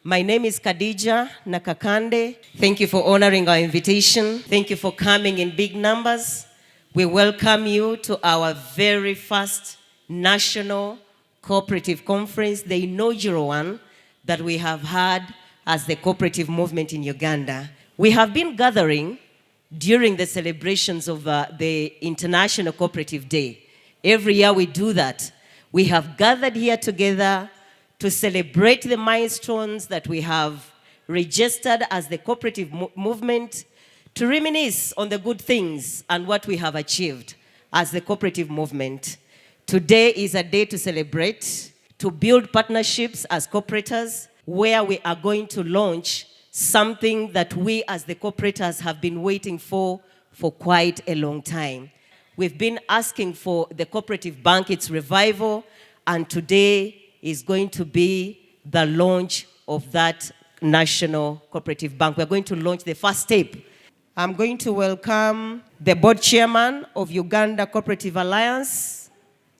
My name is Khadija Nakakande. Thank you for honoring our invitation. Thank you for coming in big numbers. We welcome you to our very first National Cooperative Conference, the inaugural one that we have had as the cooperative movement in Uganda. We have been gathering during the celebrations of the International Cooperative Day. Every year we do that. We have gathered here together to celebrate the milestones that we have registered as the cooperative movement, to reminisce on the good things and what we have achieved as the cooperative movement. Today is a day to celebrate, to build partnerships as cooperators, where we are going to launch something that we as the cooperators have been waiting for quite a long time. We've been asking for the cooperative bank, its revival, and today is going to be the launch of that National Cooperative Bank. We're going to launch the first step. I'm going to welcome the board chairman of Uganda Cooperative Alliance.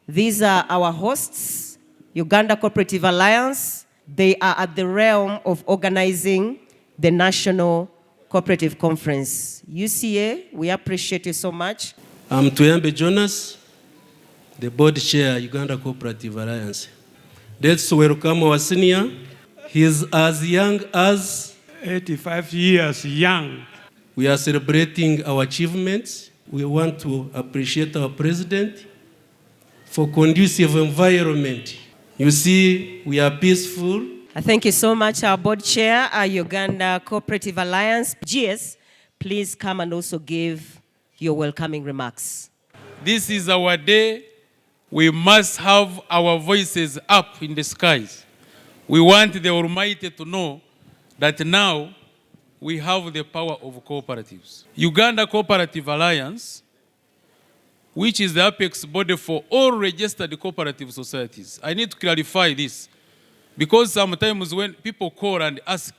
These are our hosts, Uganda Cooperative Alliance. They are at the realm of organizing the National Cooperative Conference. UCA, we appreciate you so much. I'm Tuyambe Jonas, the board chair, Uganda Cooperative Alliance. Let's welcome our senior. He's as young as 85 years young. We are celebrating our achievements. We want to appreciate our president for conducive environment. You see, we are peaceful. Thank you so much, our board chair, our Uganda Cooperative Alliance. GS, please come and also give your welcoming remarks. This is our day. We must have our voices up in the skies. We want the Almighty to know that now we have the power of cooperatives. Uganda Cooperative Alliance, which is the apex body for all registered cooperative societies. I need to clarify this, because sometimes when people call and ask,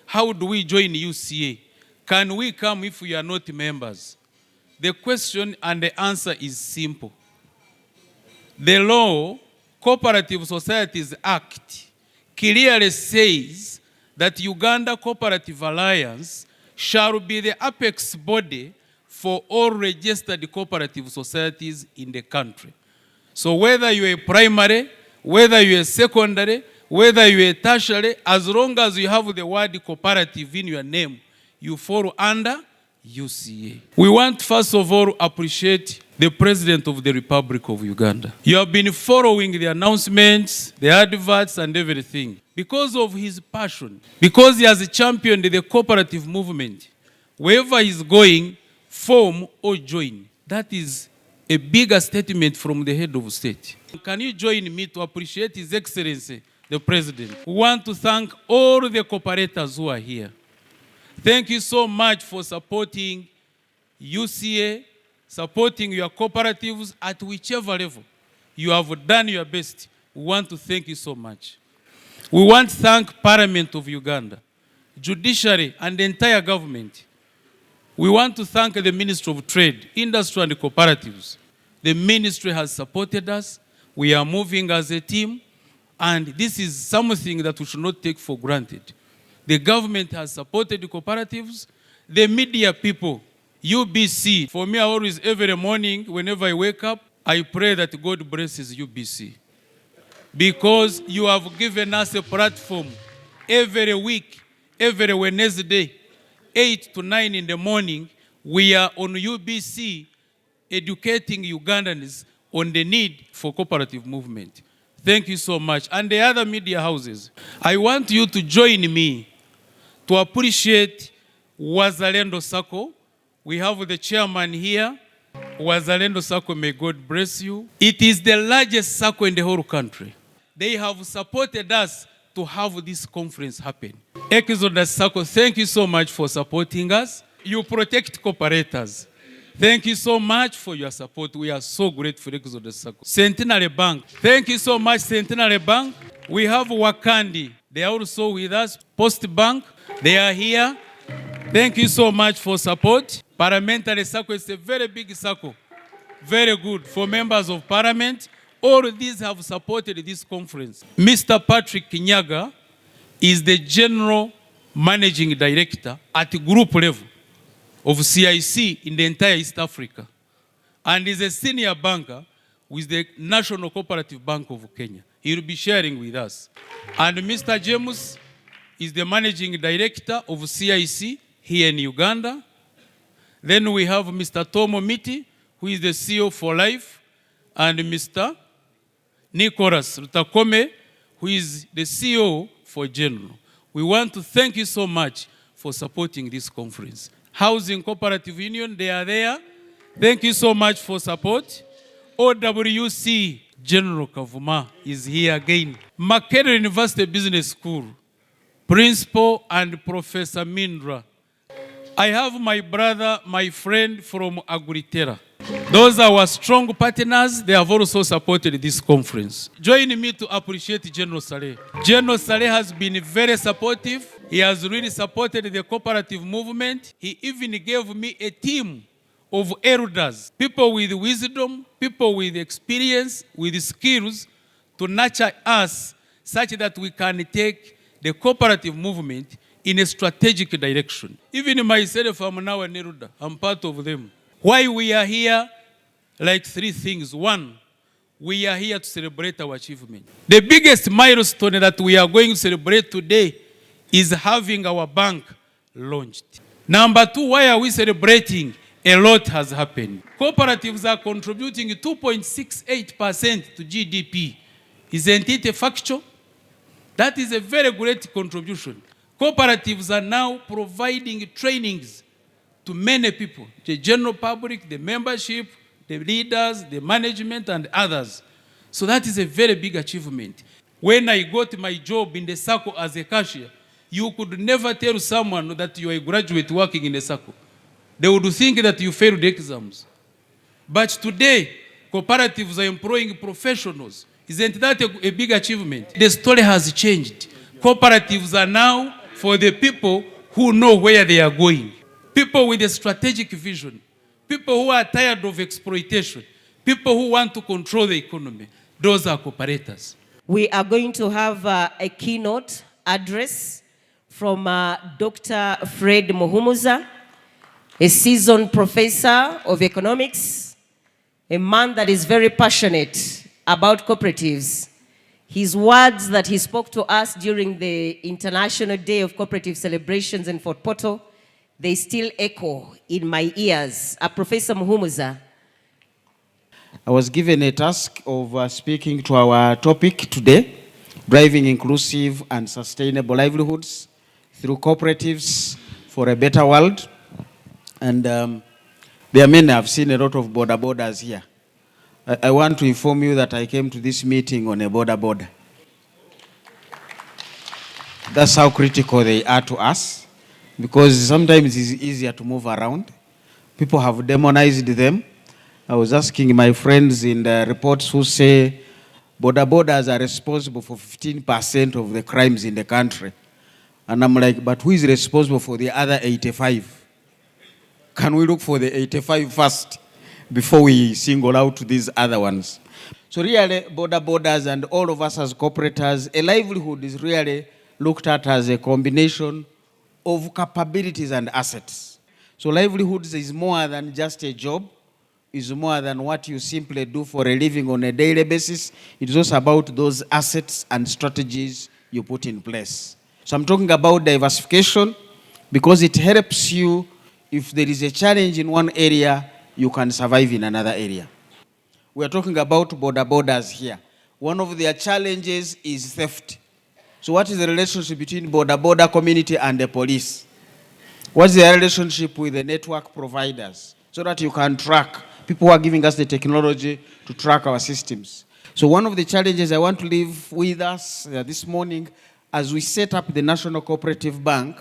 how do we join UCA? Can we come if we are not members? The question and the answer is simple. The law, Cooperative Societies Act, clearly says that Uganda Cooperative Alliance shall be the apex body for all registered cooperative societies in the country. So whether you're a primary, whether you're a secondary, whether you're a tertiary, as long as you have the word cooperative in your name, you fall under UCA. We want first of all appreciate the President of the Republic of Uganda. You have been following the announcements, the adverts and everything. Because of his passion, because he has championed the cooperative movement, wherever he's going, form or join. That is a bigger statement from the head of state. Can you join me to appreciate His Excellency, the President? We want to thank all the cooperators who are here. Thank you so much for supporting UCA, supporting your cooperatives at whichever level. You have done your best. We want to thank you so much. We want to thank Parliament of Uganda, Judiciary and the entire government. We want to thank the Ministry of Trade, Industry and Cooperatives. The ministry has supported us. We are moving as a team, and this is something that we should not take for granted. The government has supported the cooperatives, the media people, UBC. For me, I always, every morning, whenever I wake up, I pray that God blesses UBC. Because you have given us a platform every week, every Wednesday, 8 to 9 in the morning, we are on UBC educating Ugandans on the need for cooperative movement. Thank you so much. And the other media houses, I want you to join me to appreciate Wazalendo Sacco. We have the chairman here. Wazalendo Sacco, may God bless you. It is the largest Sacco in the whole country. They have supported us to have this conference happen. Exodus Sacco, thank you so much for supporting us. You protect cooperators. Thank you so much for your support. We are so grateful, Exodus Sacco. Centenary Bank, thank you so much, Centenary Bank. We have Wakandi. They are also with us. Post Bank, they are here. Thank you so much for support. Parliamentary Circle is a very big circle. Very good for members of parliament. All of these have supported this conference. Mr. Patrick Kinyaga is the General Managing Director at group level of CIC in the entire East Africa, and is a senior banker with the National Cooperative Bank of Kenya. He will be sharing with us. And Mr. James is the Managing Director of CIC here in Uganda. Then we have Mr. Tomo Miti, who is the CEO for Life, and Mr. Nicholas Rutakome, who is the CEO for General. We want to thank you so much for supporting this conference. Housing Cooperative Union, they are there. Thank you so much for support. OWC General Kavuma is here again. Makerere University Business School, Principal and Professor Mindra. I have my brother, my friend from Agritera. Those are our strong partners. They have also supported this conference. Join me to appreciate General Saleh. General Saleh has been very supportive. He has really supported the cooperative movement. He even gave me a team of elders, people with wisdom, people with experience, with skills to nurture us such that we can take the cooperative movement in a strategic direction. Even myself, I'm now an elder. I'm part of them. Why we are here? Like three things. One, we are here to celebrate our achievement. The biggest milestone that we are going to celebrate today is having our bank launched. Number two, why are we celebrating? A lot has happened. Cooperatives are contributing 2.68% to GDP. Isn't it a factual? That is a very great contribution. Cooperatives are now providing trainings to many people, the general public, the membership, the leaders, the management, and others. So that is a very big achievement. When I got my job in the circle as a cashier, you could never tell someone that you are a graduate working in the circle. They would think that you failed the exams. But today, cooperatives are employing professionals. Isn't that a big achievement? The story has changed. Cooperatives are now for the people who know where they are going. People with a strategic vision. People who are tired of exploitation. People who want to control the economy. Those are cooperators. We are going to have a keynote address from Dr. Fred Muhumuza, a seasoned professor of economics, a man that is very passionate about cooperatives. His words that he spoke to us during the International Day of Cooperative Celebrations in Fort Portal, they still echo in my ears. Professor Muhumuza. I was given a task of speaking to our topic today, driving inclusive and sustainable livelihoods through cooperatives for a better world. And there are many. I've seen a lot of border borders here. I want to inform you that I came to this meeting on a border. That's how critical they are to us, because sometimes it's easier to move around. People have demonized them. I was asking my friends in the reports who say borders are responsible for 15% of the crimes in the country. And I'm like, but who is responsible for the other 85? Can we look for the 85 first before we single out these other ones? So really, borders and all of us as cooperators, a livelihood is really looked at as a combination of capabilities and assets. So livelihoods is more than just a job. It's more than what you simply do for a living on a daily basis. It's also about those assets and strategies you put in place. So I'm talking about diversification because it helps you. If there is a challenge in one area, you can survive in another area. We are talking about borders here. One of their challenges is theft. So what is the relationship between border community and the police? What's the relationship with the network providers? So that you can track. People who are giving us the technology to track our systems. So one of the challenges I want to leave with us this morning, as we set up the National Cooperative Bank,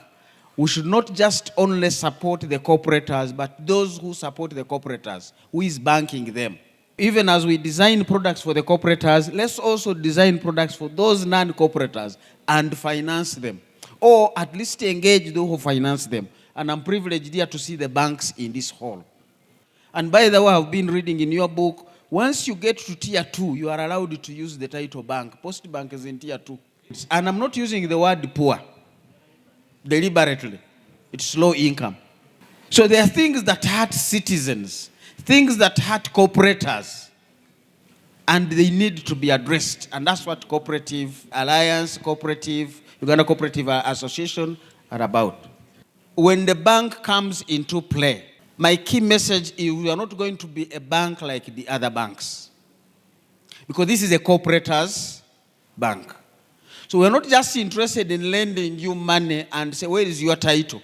we should not just only support the cooperators, but those who support the cooperators, who is banking them. Even as we design products for the cooperators, let's also design products for those non-cooperators and finance them. Or at least engage those who finance them. And I'm privileged here to see the banks in this hall. And by the way, I've been reading in your book, once you get to tier 2, you are allowed to use the title bank. Post bank is in tier 2. And I'm not using the word poor deliberately. It's low income. So there are things that hurt citizens, things that hurt cooperators, and they need to be addressed. And that's what Cooperative Alliance, Cooperative, Uganda Cooperative Association are about. When the bank comes into play, my key message is we are not going to be a bank like the other banks. Because this is a cooperators bank. So we're not just interested in lending you money and say, where is your title?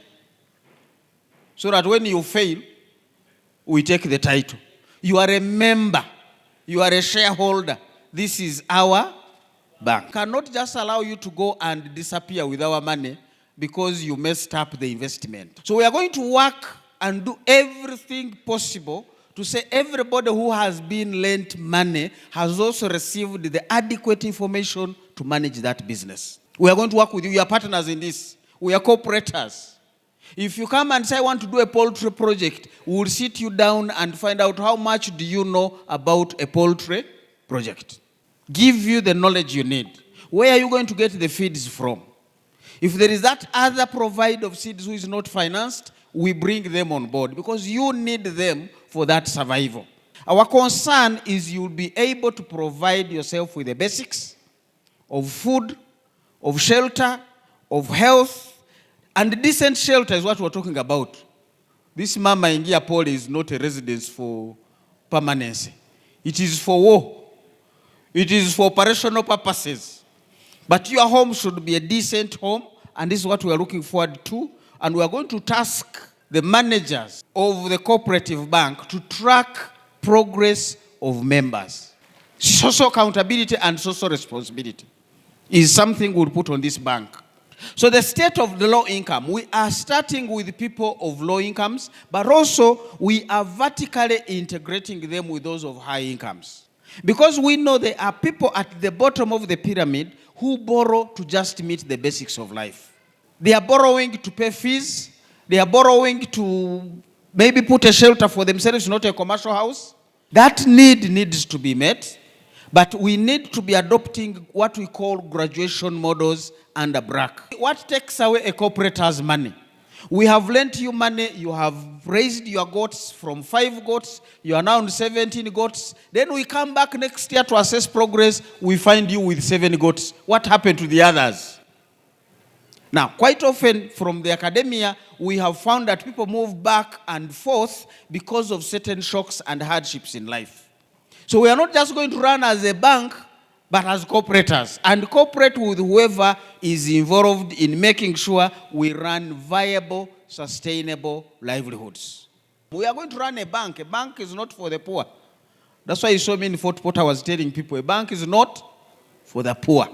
So that when you fail, we take the title. You are a member. You are a shareholder. This is our bank. We cannot just allow you to go and disappear with our money because you messed up the investment. So we are going to work and do everything possible to say everybody who has been lent money has also received the adequate information to manage that business. We are going to work with you. We are partners in this. We are cooperators. If you come and say, I want to do a poultry project, we will sit you down and find out how much do you know about a poultry project. Give you the knowledge you need. Where are you going to get the feeds from? If there is that other provider of seeds who is not financed, we bring them on board because you need them for that survival. Our concern is you'll be able to provide yourself with the basics of food, of shelter, of health, and decent shelter is what we're talking about. This Mama Ingia Paul is not a residence for permanency. It is for war. It is for operational purposes. But your home should be a decent home, and this is what we are looking forward to. And we are going to task the managers of the cooperative bank to track progress of members. Social accountability and social responsibility is something we'll put on this bank. So the state of the low income, we are starting with people of low incomes, but also we are vertically integrating them with those of high incomes. Because we know there are people at the bottom of the pyramid who borrow to just meet the basics of life. They are borrowing to pay fees. They are borrowing to maybe put a shelter for themselves, not a commercial house. That need needs to be met. But we need to be adopting what we call graduation models under BRAC. What takes away a cooperator's money? We have lent you money, you have raised your goats from 5 goats, you are now on 17 goats. Then we come back next year to assess progress, we find you with 7 goats. What happened to the others? Now, quite often from the academia, we have found that people move back and forth because of certain shocks and hardships in life. So we are not just going to run as a bank, but as cooperators. And cooperate with whoever is involved in making sure we run viable, sustainable livelihoods. We are going to run a bank. A bank is not for the poor. That's why you saw me in Fort Porter was telling people, a bank is not for the poor.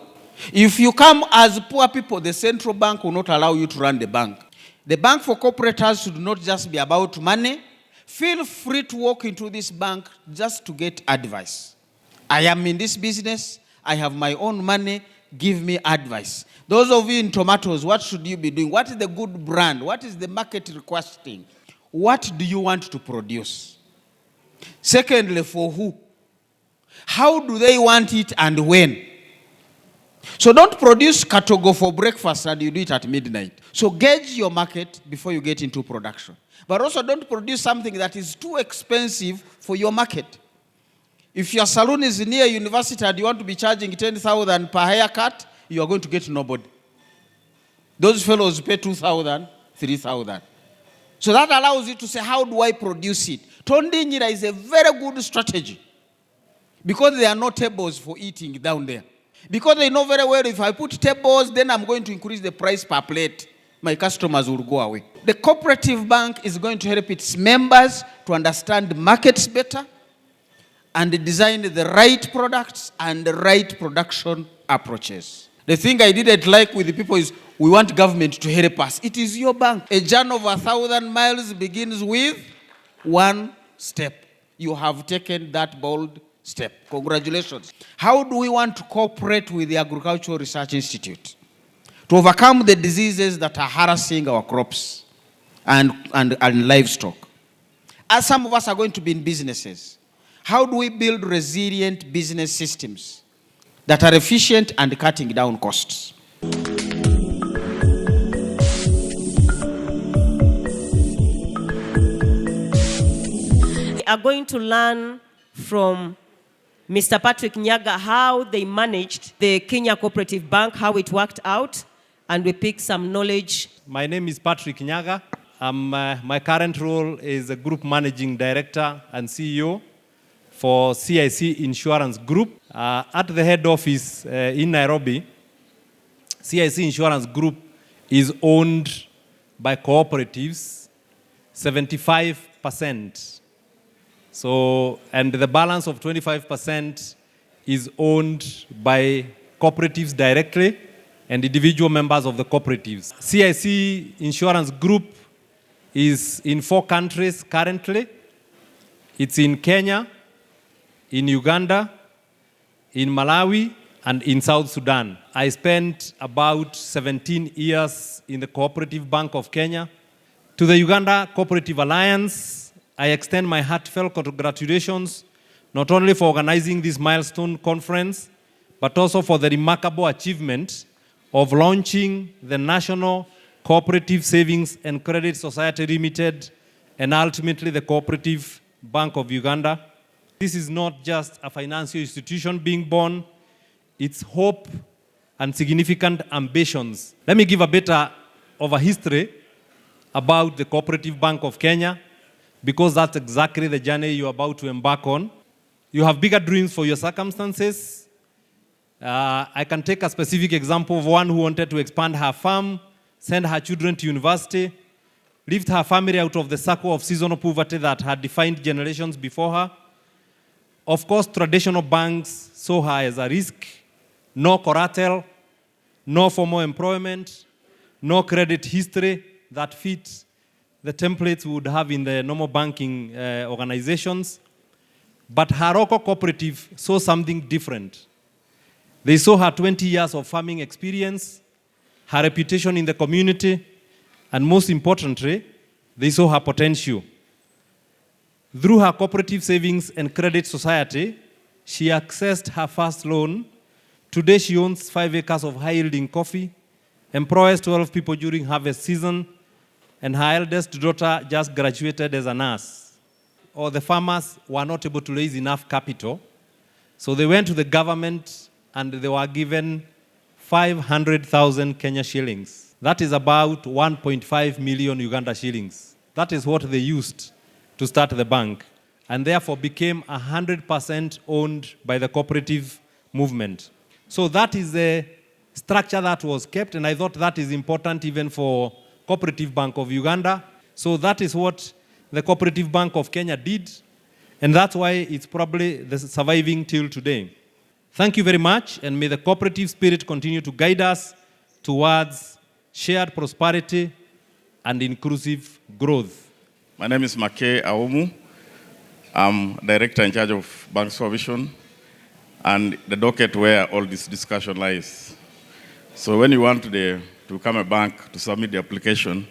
If you come as poor people, the central bank will not allow you to run the bank. The bank for cooperators should not just be about money. Feel free to walk into this bank just to get advice. I am in this business. I have my own money. Give me advice. Those of you in tomatoes, what should you be doing? What is the good brand? What is the market requesting? What do you want to produce? Secondly, for who? How do they want it and when? So don't produce katogo for breakfast and you do it at midnight. So gauge your market before you get into production. But also don't produce something that is too expensive for your market. If your salon is near university and you want to be charging 10,000 per haircut, you are going to get nobody. Those fellows pay 2,000, 3,000. So that allows you to say, how do I produce it? Tondinyira is a very good strategy. Because there are no tables for eating down there. Because they know very well if I put tables, then I'm going to increase the price per plate. My customers will go away. The cooperative bank is going to help its members to understand markets better and design the right products and the right production approaches. The thing I didn't like with the people is we want government to help us. It is your bank. A journey of 1,000 miles begins with one step. You have taken that bold step. Congratulations. How do we want to cooperate with the Agricultural Research Institute to overcome the diseases that are harassing our crops and livestock? As some of us are going to be in businesses, how do we build resilient business systems that are efficient and cutting down costs. We are going to learn from Mr. Patrick Nyaga how they managed the Kenya Cooperative Bank, how it worked out, and we pick some knowledge. My name is Patrick Nyaga. My current role is a Group Managing Director and CEO for CIC Insurance Group. At the head office in Nairobi, CIC Insurance Group is owned by cooperatives, 75%. So, and the balance of 25% is owned by cooperatives directly and individual members of the cooperatives. CIC Insurance Group is in 4 countries currently. It's in Kenya, in Uganda, in Malawi, and in South Sudan. I spent about 17 years in the Cooperative Bank of Kenya. To the Uganda Cooperative Alliance, I extend my heartfelt congratulations, not only for organizing this milestone conference, but also for the remarkable achievement of launching the National Cooperative Savings and Credit Society Limited, and ultimately the Cooperative Bank of Uganda. This is not just a financial institution being born, it's hope and significant ambitions. Let me give a bit of a history about the Cooperative Bank of Kenya, because that's exactly the journey you're about to embark on. You have bigger dreams for your circumstances. I can take a specific example of one who wanted to expand her farm, send her children to university, lift her family out of the circle of seasonal poverty that had defined generations before her. Of course, traditional banks saw her as a risk. No collateral, no formal employment, no credit history that fits the templates we would have in the normal banking organizations. But her local cooperative saw something different. They saw her 20 years of farming experience, her reputation in the community, and most importantly, they saw her potential. Through her Cooperative Savings and Credit Society, she accessed her first loan. Today she owns 5 acres of high-yielding coffee, employs 12 people during harvest season, and her eldest daughter just graduated as a nurse. Or the farmers were not able to raise enough capital, so they went to the government and they were given 500,000 Kenya shillings. That is about 1.5 million Uganda shillings. That is what they used to start the bank, and therefore became 100% owned by the cooperative movement. So that is the structure that was kept, and I thought that is important even for Cooperative Bank of Uganda. So that is what the Cooperative Bank of Kenya did, and that's why it's probably surviving till today. Thank you very much, and may the cooperative spirit continue to guide us towards shared prosperity and inclusive growth. My name is Make Aomu. I'm director in charge of bank supervision and the docket where all this discussion lies. So when you want to become a bank, to submit the application,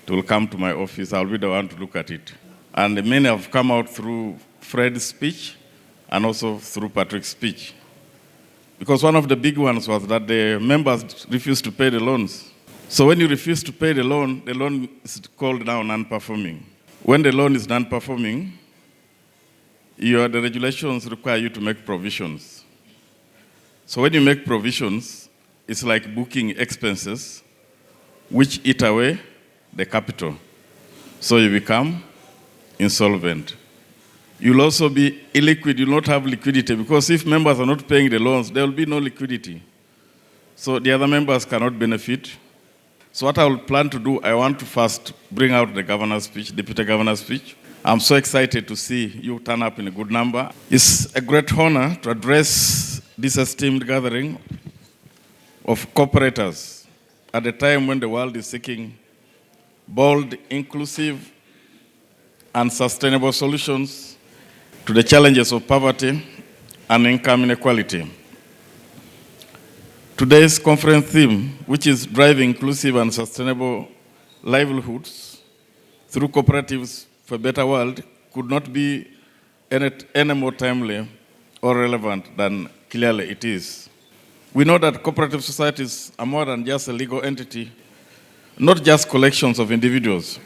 it will come to my office. I'll be the one to look at it. And many have come out through Fred's speech and also through Patrick's speech. Because one of the big ones was that the members refused to pay the loans. So when you refuse to pay the loan is called now non-performing. When the loan is non-performing, the regulations require you to make provisions. So when you make provisions, it's like booking expenses which eat away the capital. So you become insolvent. You'll also be illiquid. You'll not have liquidity, because if members are not paying the loans, there will be no liquidity. So the other members cannot benefit. So what I will plan to do, I want to first bring out the governor's speech, deputy governor's speech. I'm so excited to see you turn up in a good number. It's a great honor to address this esteemed gathering of cooperators at a time when the world is seeking bold, inclusive, and sustainable solutions to the challenges of poverty and income inequality. Today's conference theme, which is driving inclusive and sustainable livelihoods through cooperatives for a better world, could not be any more timely or relevant than clearly it is. We know that cooperative societies are more than just a legal entity, not just collections of individuals,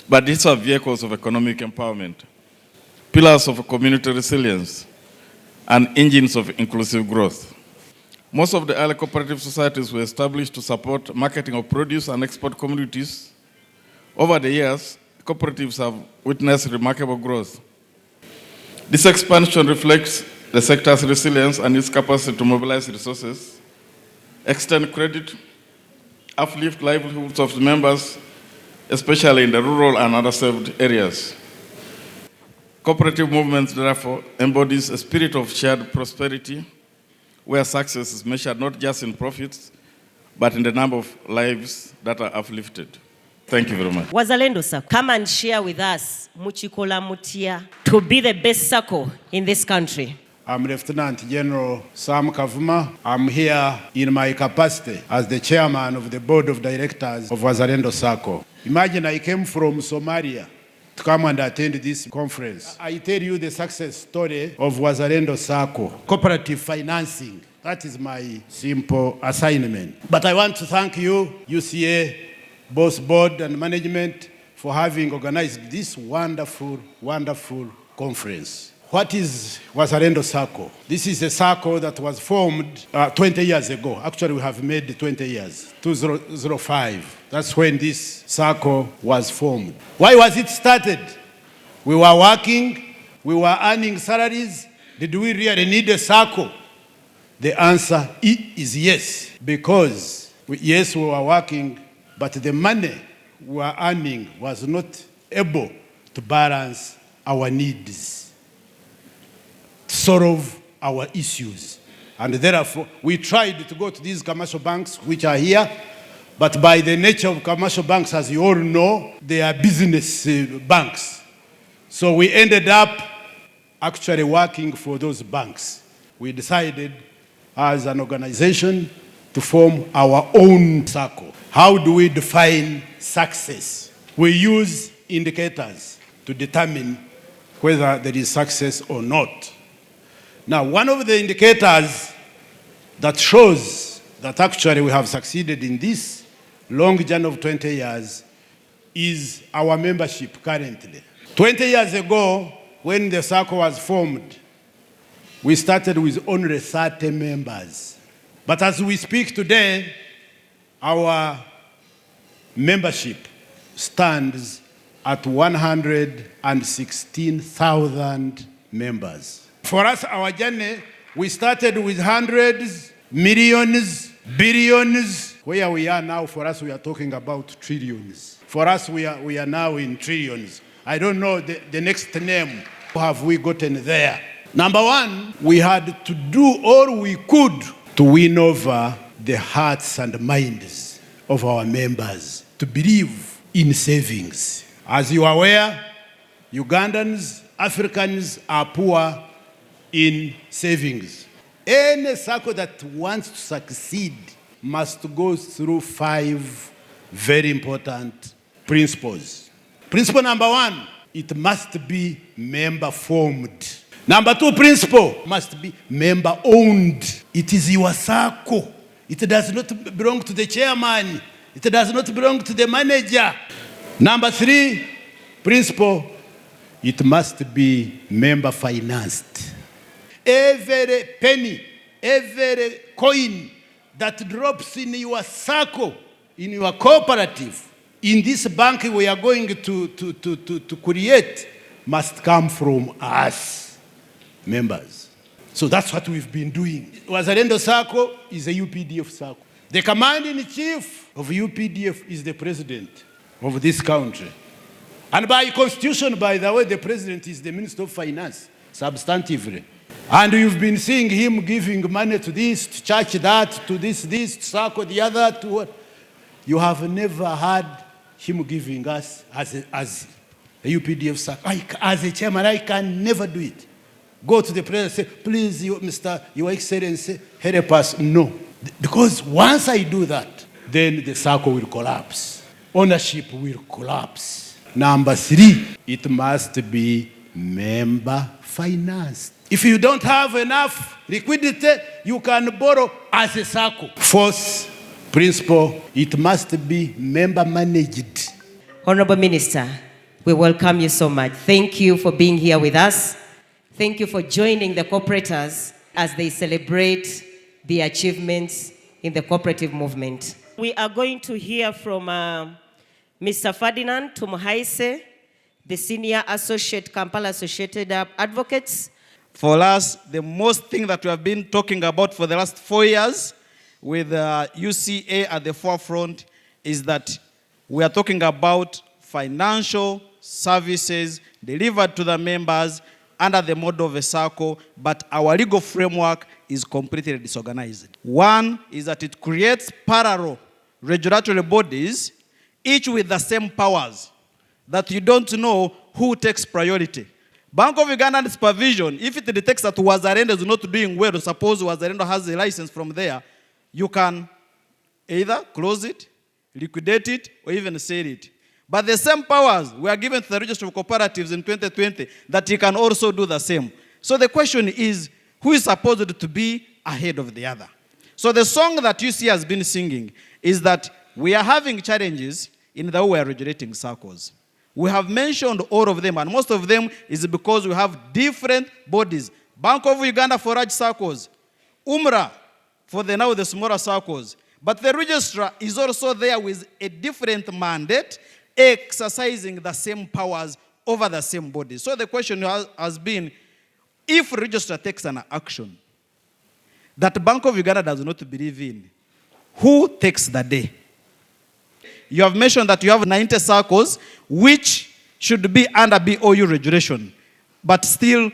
but these are vehicles of economic empowerment, pillars of community resilience, and engines of inclusive growth. Most of the early cooperative societies were established to support marketing of produce and export commodities. Over the years, cooperatives have witnessed remarkable growth. This expansion reflects the sector's resilience and its capacity to mobilize resources, extend credit, uplift livelihoods of the members, especially in the rural and underserved areas. Cooperative movements, therefore, embodies a spirit of shared prosperity, where success is measured not just in profits, but in the number of lives that are uplifted. Thank you very much. Wazalendo sir, come and share with us Muchikola Mutia to be the best circle in this country. I'm Lieutenant General Sam Kavuma. I'm here in my capacity as the chairman of the board of directors of Wazalendo Sacco. Imagine I came from Somalia to come and attend this conference. I tell you the success story of Wazalendo Sacco, cooperative financing. That is my simple assignment. But I want to thank you, UCA, both board and management, for having organized this wonderful, wonderful conference. What is Wazalendo Sacco? This is a Sacco that was formed 20 years ago. Actually, we have made 20 years, 2005. That's when this Sacco was formed. Why was it started? We were working, we were earning salaries. Did we really need a Sacco? The answer is yes, because yes, we were working, but the money we were earning was not able to balance our needs, solve our issues. And therefore, we tried to go to these commercial banks which are here, but by the nature of commercial banks, as you all know, they are business banks. So we ended up actually working for those banks. We decided as an organization to form our own circle. How do we define success? We use indicators to determine whether there is success or not. Now, one of the indicators that shows that actually we have succeeded in this long journey of 20 years is our membership currently. 20 years ago, when the circle was formed, we started with only 30 members. But as we speak today, our membership stands at 116,000 members. For us, our journey, we started with hundreds, millions, billions. Where we are now, for us, we are talking about trillions. For us, we are now in trillions. I don't know the next name. How have we gotten there? Number one, we had to do all we could to win over the hearts and minds of our members to believe in savings. As you are aware, Ugandans, Africans are poor in savings. Any circle that wants to succeed must go through 5 very important principles. Principle number 1, it must be member formed. Number 2 principle must be member owned. It is your circle. It does not belong to the chairman. It does not belong to the manager. Number 3 principle, it must be member financed. Every penny, every coin that drops in your circle, in your cooperative, in this bank we are going to create, must come from us, members. So that's what we've been doing. Wazalendo Sacco is a UPDF Sacco. The commander-in-chief of UPDF is the president of this country. And by constitution, by the way, the president is the Minister of Finance, substantively. And you've been seeing him giving money to this, to church that, to this, to Sacco, the other, to what? You have never heard him giving us as a UPDF Sacco. As a chairman, I can never do it. Go to the president and say, please, Your Excellency, help us. No. Because once I do that, then the Sacco will collapse. Ownership will collapse. Number 3, it must be member financed. If you don't have enough liquidity, you can borrow as a circle. Fourth principle, it must be member managed. Honorable Minister, we welcome you so much. Thank you for being here with us. Thank you for joining the cooperators as they celebrate the achievements in the cooperative movement. We are going to hear from Mr. Ferdinand Tumuhaise, the Senior Associate, Kampala Associated Advocates. For us, the most thing that we have been talking about for the last 4 years with UCA at the forefront is that we are talking about financial services delivered to the members under the model of a circle, but our legal framework is completely disorganized. One is that it creates parallel regulatory bodies, each with the same powers, that you don't know who takes priority. Bank of Uganda supervision, if it detects that Wazalendo is not doing well, suppose Wazalendo has a license from there, you can either close it, liquidate it, or even sell it. But the same powers were given to the Register of Cooperatives in 2020 that you can also do the same. So the question is, who is supposed to be ahead of the other? So the song that UC has been singing is that we are having challenges in the way we are regulating circles. We have mentioned all of them, and most of them is because we have different bodies. Bank of Uganda for large circles, UMRA for the smaller circles. But the registrar is also there with a different mandate, exercising the same powers over the same body. So the question has been, if registrar takes an action that Bank of Uganda does not believe in, who takes the day? You have mentioned that you have 90 circles which should be under BOU regulation, but still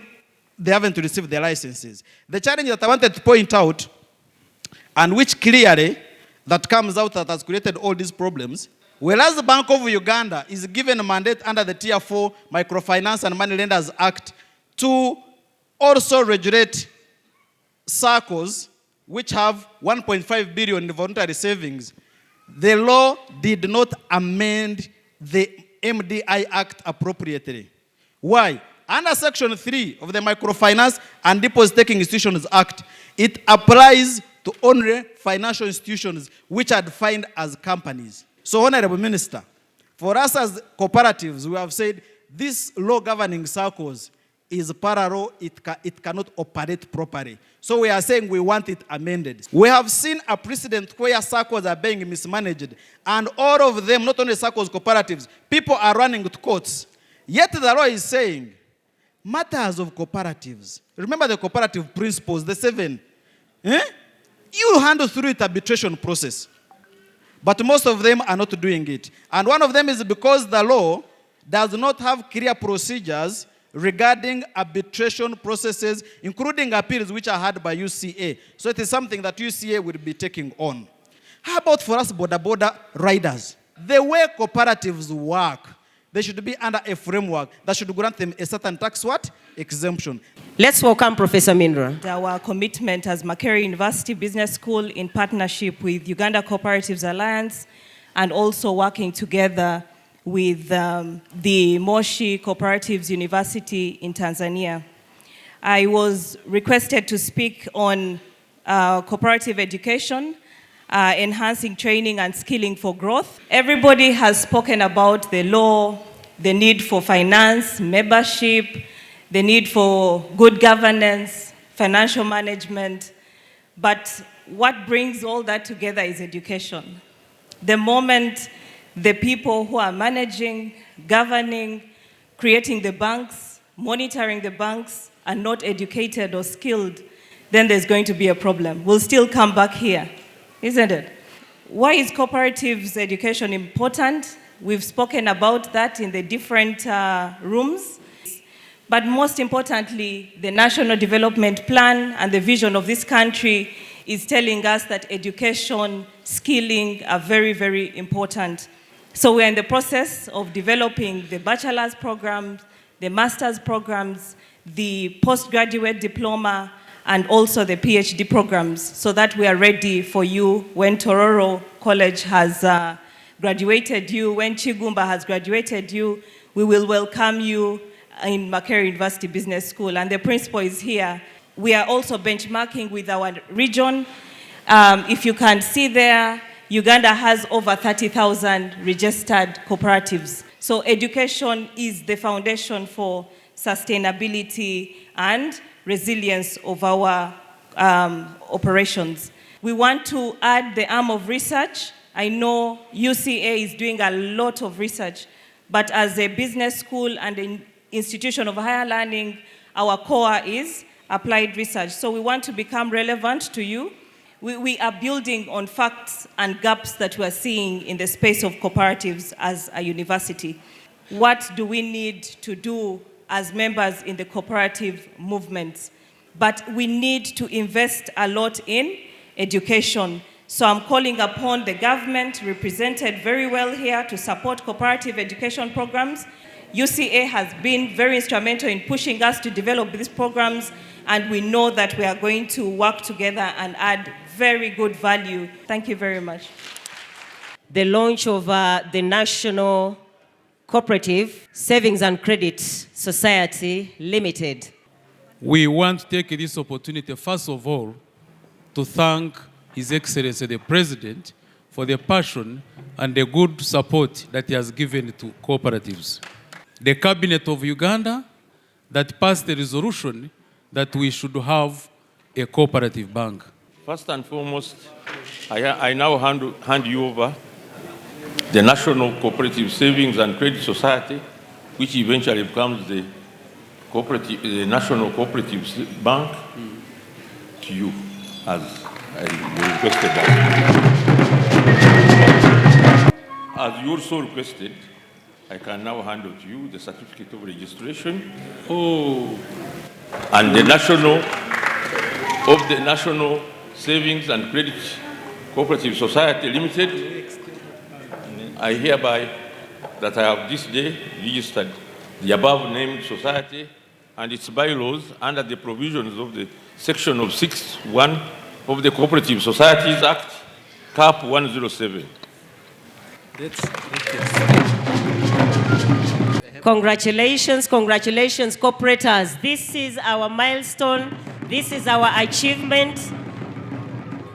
they haven't received their licenses. The challenge that I wanted to point out, and which clearly that comes out that has created all these problems, whereas the Bank of Uganda is given a mandate under the Tier 4 Microfinance and Money Lenders Act to also regulate circles which have 1.5 billion in voluntary savings. The law did not amend the MDI Act appropriately. Why? Under Section 3 of the Microfinance and Deposit Taking Institutions Act, it applies to only financial institutions which are defined as companies. So, Honorable Minister, for us as cooperatives, we have said this law governing circles is parallel, it cannot operate properly. So we are saying we want it amended. We have seen a precedent where circles are being mismanaged, and all of them, not only circles, cooperatives, people are running to courts. Yet the law is saying, matters of cooperatives, remember the cooperative principles, the 7, you handle through it arbitration process. But most of them are not doing it. And one of them is because the law does not have clear procedures regarding arbitration processes, including appeals which are heard by UCA. So it is something that UCA will be taking on. How about for us border riders? The way cooperatives work, they should be under a framework that should grant them a certain tax exemption. Let's welcome Professor Mindra. Our commitment as Makerere University Business School in partnership with Uganda Cooperatives Alliance and also working together with the Moshi Cooperatives University in Tanzania. I was requested to speak on cooperative education, enhancing training and skilling for growth. Everybody has spoken about the law, the need for finance, membership, the need for good governance, financial management, but what brings all that together is education. The moment the people who are managing, governing, creating the banks, monitoring the banks are not educated or skilled, then there's going to be a problem. We'll still come back here, isn't it? Why is cooperatives education important? We've spoken about that in the different rooms. But most importantly, the National Development Plan and the vision of this country is telling us that education, skilling are very, very important. So we're in the process of developing the bachelor's programs, the master's programs, the postgraduate diploma, and also the PhD programs, so that we are ready for you when Tororo College has graduated you, when Chigumba has graduated you, we will welcome you in Makerere University Business School, and the principal is here. We are also benchmarking with our region. If you can see there, Uganda has over 30,000 registered cooperatives. So education is the foundation for sustainability and resilience of our operations. We want to add the arm of research. I know UCA is doing a lot of research, but as a business school and an institution of higher learning, our core is applied research. So we want to become relevant to you. We are building on facts and gaps that we are seeing in the space of cooperatives as a university. What do we need to do as members in the cooperative movement? But we need to invest a lot in education. So I'm calling upon the government, represented very well here, to support cooperative education programs. UCA has been very instrumental in pushing us to develop these programs, and we know that we are going to work together and add very good value. Thank you very much. The launch of the National Cooperative Savings and Credit Society Limited. We want to take this opportunity, first of all, to thank His Excellency the President for the passion and the good support that he has given to cooperatives. The Cabinet of Uganda that passed the resolution that we should have a cooperative bank. First and foremost, I now hand you over the National Cooperative Savings and Credit Society, which eventually becomes the National Cooperative Bank, to you, as I requested that. As you also requested, I can now hand out to you the certificate of registration and the National Savings and Credit Cooperative Society Limited. I hereby that I have this day registered the above named society and its bylaws under the provisions of the section of 6.1 of the Cooperative Societies Act, CAP 107. Congratulations, congratulations, cooperators. This is our milestone. This is our achievement.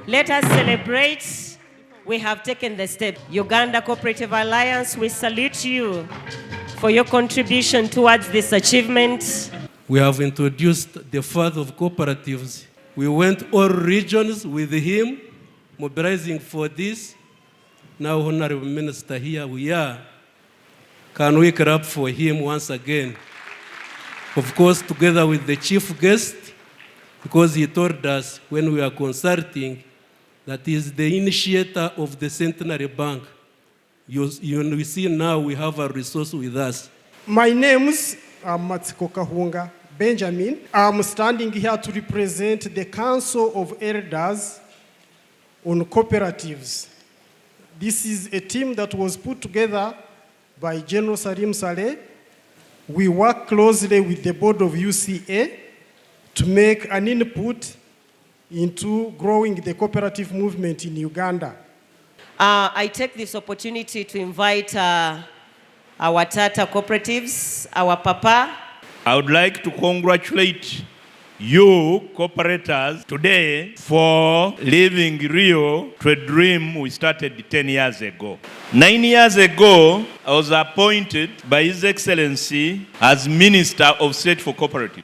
Let us celebrate. We have taken the step. Uganda Cooperative Alliance, we salute you for your contribution towards this achievement. We have introduced the father of cooperatives. We went all regions with him, mobilizing for this. Now, Honorable Minister, here we are. Can we clap for him once again? Of course, together with the chief guest, because he told us when we were consulting that he is the initiator of the Centenary Bank. You see now we have a resource with us. My name is Matsiko Kahunga Benjamin. I'm standing here to represent the Council of Elders on Cooperatives. This is a team that was put together by General Salim Saleh. We work closely with the board of UCA to make an input into growing the cooperative movement in Uganda. I take this opportunity to invite our Tata cooperatives, our Papa. I would like to congratulate you, cooperators, today for leaving Rio to a dream we started 10 years ago. 9 years ago, I was appointed by His Excellency as Minister of State for Cooperatives.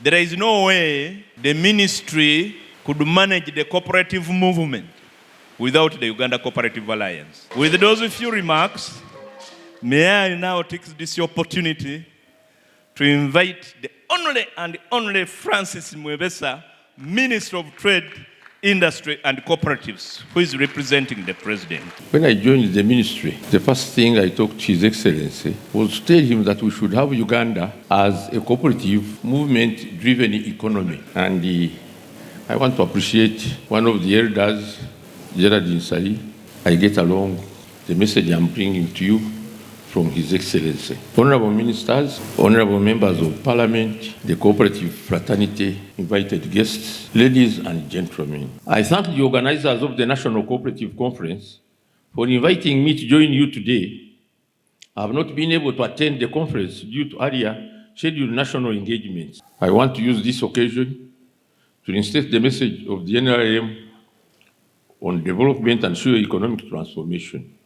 There is no way the ministry could manage the cooperative movement without the Uganda Cooperative Alliance. With those few remarks, may I now take this opportunity to invite the only Francis Mwebesa, Minister of Trade, Industry and Cooperatives, who is representing the President. When I joined the ministry, the first thing I talked to His Excellency was to tell him that we should have Uganda as a cooperative movement-driven economy. And I want to appreciate one of the elders, Geraldine Sali. I get along the message I'm bringing to you from His Excellency. Honorable Ministers, Honorable Members of Parliament, the cooperative fraternity, invited guests, ladies and gentlemen. I thank the organizers of the National Cooperative Conference for inviting me to join you today I have not been able to attend the conference due to earlier scheduled national engagements. I want to use this occasion to reinstate the message of the NRM on development and socio-economic transformation.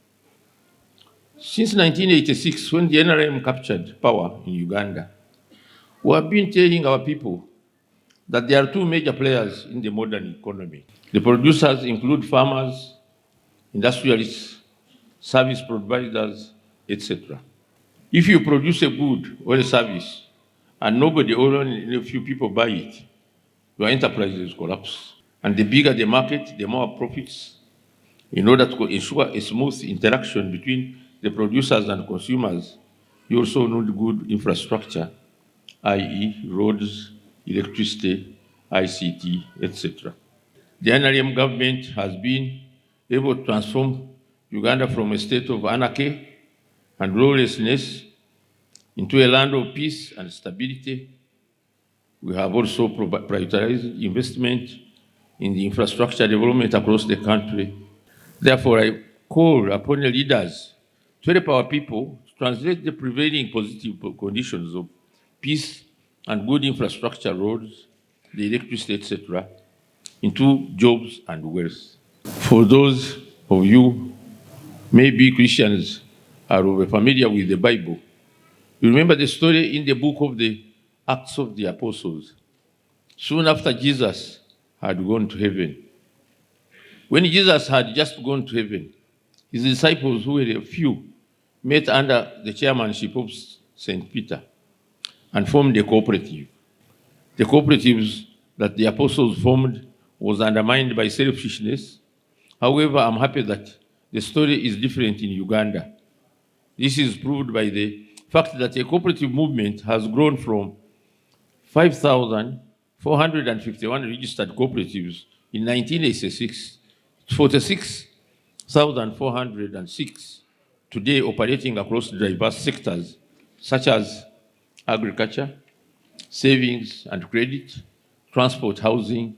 Since 1986, when the NRM captured power in Uganda, we have been telling our people that there are two major players in the modern economy. The producers include farmers, industrialists, service providers, etc. If you produce a good or a service and nobody or only a few people buy it, your enterprises collapse. And the bigger the market, the more profits. In order to ensure a smooth interaction between the producers and consumers, you also need good infrastructure, i.e. roads, electricity, ICT, etc. The NRM government has been able to transform Uganda from a state of anarchy and lawlessness into a land of peace and stability. We have also prioritized investment in the infrastructure development across the country. Therefore, I call upon the leaders to help our people to translate the prevailing positive conditions of peace and good infrastructure, roads, the electricity, etc., into jobs and wealth. For those of you, maybe Christians, are familiar with the Bible, you remember the story in the book of the Acts of the Apostles. Soon after Jesus had gone to heaven, when Jesus had just gone to heaven, his disciples, who were a few, met under the chairmanship of St. Peter and formed a cooperative. The cooperatives that the apostles formed was undermined by selfishness. However, I'm happy that the story is different in Uganda. This is proved by the fact that a cooperative movement has grown from 5,451 registered cooperatives in 1986 to 46,406 today, operating across diverse sectors such as agriculture, savings and credit, transport, housing,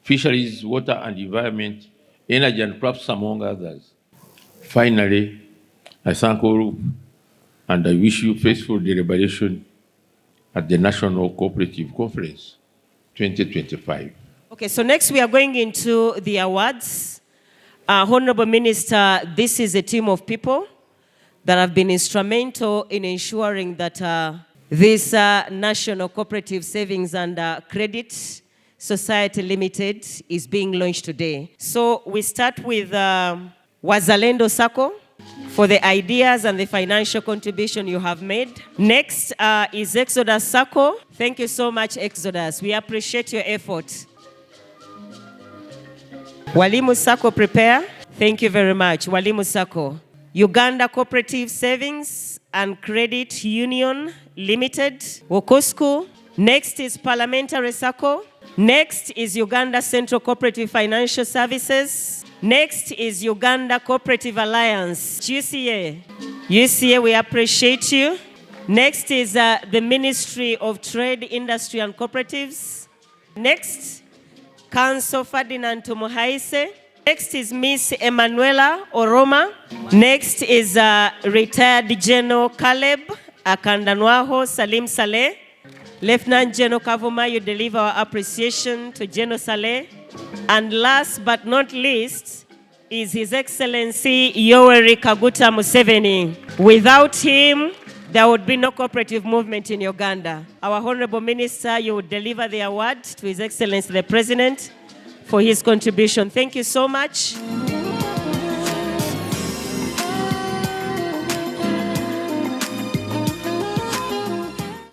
fisheries, water and environment, energy and crops, among others. Finally, I thank all and I wish you faithful deliberation at the National Cooperative Conference 2025. Okay, so next we are going into the awards. Honorable Minister, this is a team of people that have been instrumental in ensuring that this National Cooperative Savings and Credit Society Limited is being launched today. So we start with Wazalendo Sacco for the ideas and the financial contribution you have made. Next is Exodus Sacco. Thank you so much, Exodus. We appreciate your effort. Walimu Sacco, prepare. Thank you very much. Walimu Sacco. Uganda Cooperative Savings and Credit Union Limited, Wokosku. Next is Parliamentary Sacco. Next is Uganda Central Cooperative Financial Services. Next is Uganda Cooperative Alliance, UCA. UCA, we appreciate you. Next is the Ministry of Trade, Industry and Cooperatives. Next, Council Ferdinand Tumuhaise. Next is Miss Emanuela Oroma. Next is retired General Caleb Akandanwaho Salim Saleh. Lieutenant General Kavuma, you deliver our appreciation to General Saleh. And last but not least is His Excellency Yoweri Kaguta Museveni. Without him, there would be no cooperative movement in Uganda. Our Honorable Minister, you would deliver the award to His Excellency the President for his contribution. Thank you so much.